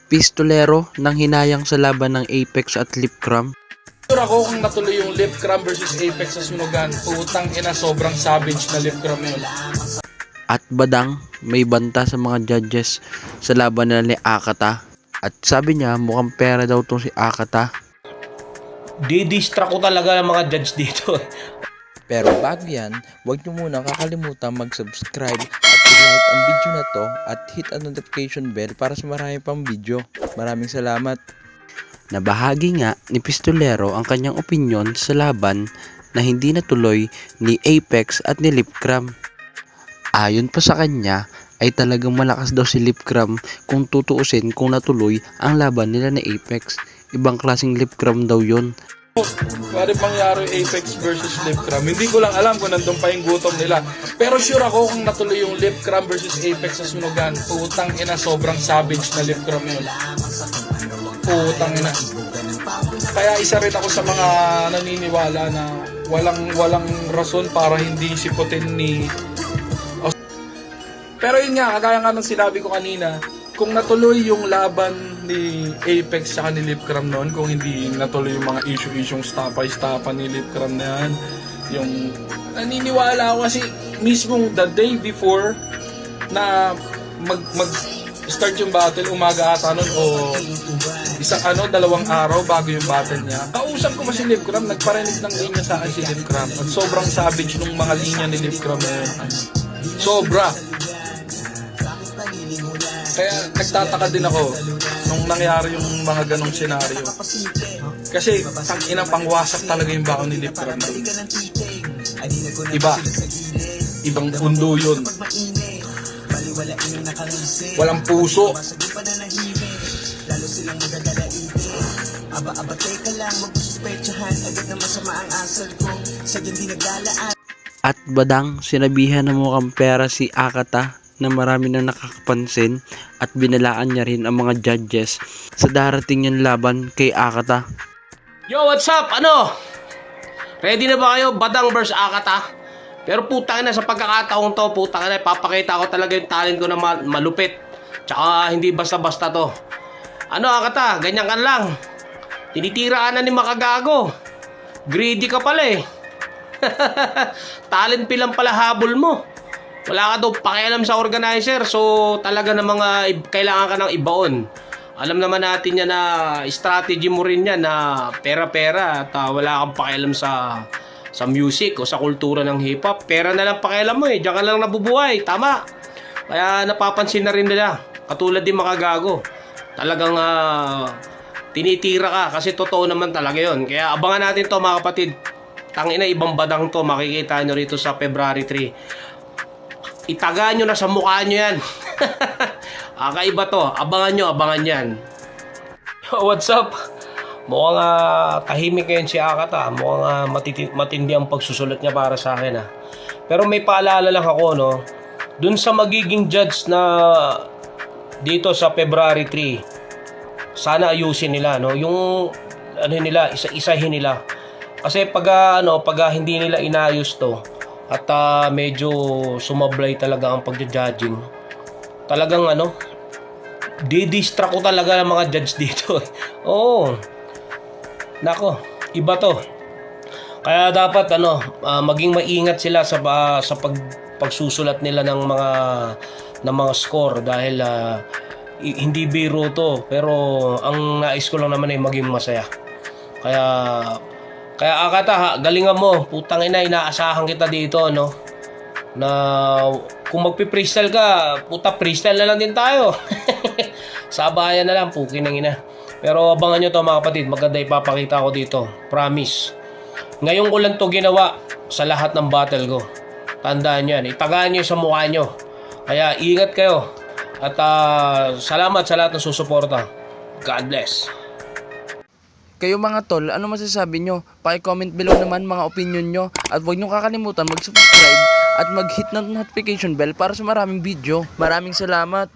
Pistolero nang hinayang sa laban ng Apex at Lipcram. Sure ako kung natuloy yung Lipcram versus Apex sa sunugan. Putang ina, sobrang savage na Lipcram yun. At badang may banta sa mga judges sa laban nila ni Akata. At sabi niya mukhang pera daw tong si Akata. Didistra ko talaga ng mga judge dito. Pero bago yan, huwag nyo muna kakalimutan mag-subscribe at i-like ang video na to at hit ang notification bell para sa marami pang video. Maraming salamat! Nabahagi nga ni Pistolero ang kanyang opinyon sa laban na hindi natuloy ni Apex at ni Lipcram. Ayon pa sa kanya ay talagang malakas daw si Lipcram kung tutuusin kung natuloy ang laban nila ni Apex. Ibang klaseng Lipcram daw yon. Pwede mangyari Apex versus Lipcram. Hindi ko lang alam kung nandun pa yung gutom nila. Pero sure ako kung natuloy yung Lipcram versus Apex sa sunugan. Putang ina, sobrang savage na Lipcram yun. Putang ina. Kaya isa rin ako sa mga naniniwala na walang rason para hindi siputin ni... Pero yun nga, kagaya nga ng sinabi ko kanina, kung natuloy yung laban ni Apex sa ni Lipcram noon, kung hindi natuloy yung mga issue-isyong stapay-stapan ni Lipcram na yan, yung naniniwala ako kasi mismong the day before na mag-start yung battle, umaga ata nun, o dalawang araw bago yung battle niya, kausap ko pa si Lipcram, nagparinig ng linya sa akin si Lipcram, at sobrang savage nung mga linya ni Lipcram na yun. Sobra! Kaya nagtataka din ako nung nangyari yung mga ganong senaryo. Kasi tangina, pangwasak talaga yung baon ni Lipcram doon. Ibang pundo yun. Walang puso. At badang sinabihan na mukhang pera si Akata na marami nang nakakapansin at binalaan niya rin ang mga judges sa darating niyang laban kay Akata. Yo, what's up? Ano? Ready na ba kayo? Badang versus Akata? Pero putang na sa pagkakataong to, putang na, papakita ko talaga yung talent ko na malupit. Tsaka hindi basta-basta to. Ano, Akata? Ganyan ka lang. Tinitira ka na ni Makagago. Greedy ka pala eh. Talent pilang pala habol mo. Wala ka daw pakialam sa organizer, so talaga na mga kailangan ka ng ibaon. Alam naman natin yan na strategy mo rin yan na pera-pera at wala kang pakialam sa music o sa kultura ng hip-hop. Pera na lang pakialam mo eh, diyan ka lang nabubuhay, tama. Kaya napapansin na rin nila, katulad din Makagago. Talagang tinitira ka kasi totoo naman talaga yon. Kaya abangan natin to mga kapatid. Tangina, ibang badang to, makikita nyo rito sa February 3. Itaga nyo na sa mukha nyo yan. Kakaiba to. Abangan yan. What's up? Mukhang tahimik ngayon si Akata. Mukhang matindi ang pagsusulat niya para sa akin. Pero may paalala lang ako, no? Dun sa magiging judge na dito sa February 3, sana ayusin nila, no? Yung nila, isa-isahin nila. Kasi pag hindi nila inayos to, at medyo sumablay talaga ang pagja-judging. Talagang didistra ko talaga ng mga judge dito. Oo. Nako, iba to. Kaya dapat maging maingat sila sa pagsusulat nila ng mga score dahil hindi biro to, pero ang nais ko lang naman ay maging masaya. Kaya Akata, galingan mo. Putang ina, inaasahan kita dito, no? Na kung magpi-freestyle ka, puta, freestyle na lang din tayo. Sabayan na lang, pukin ng ina. Pero abangan nyo to mga kapatid, maganda ipapakita ko dito. Promise. Ngayon ko lang to ginawa sa lahat ng battle ko. Tandaan nyo yan, itagaan nyo sa mukha nyo. Kaya ingat kayo. At salamat sa lahat ng susuporta. God bless. Kayo mga tol, ano masasabi nyo? Paki-comment below naman mga opinion nyo. At huwag nyo kakalimutan mag-subscribe at mag-hit ng notification bell para sa maraming video. Maraming salamat!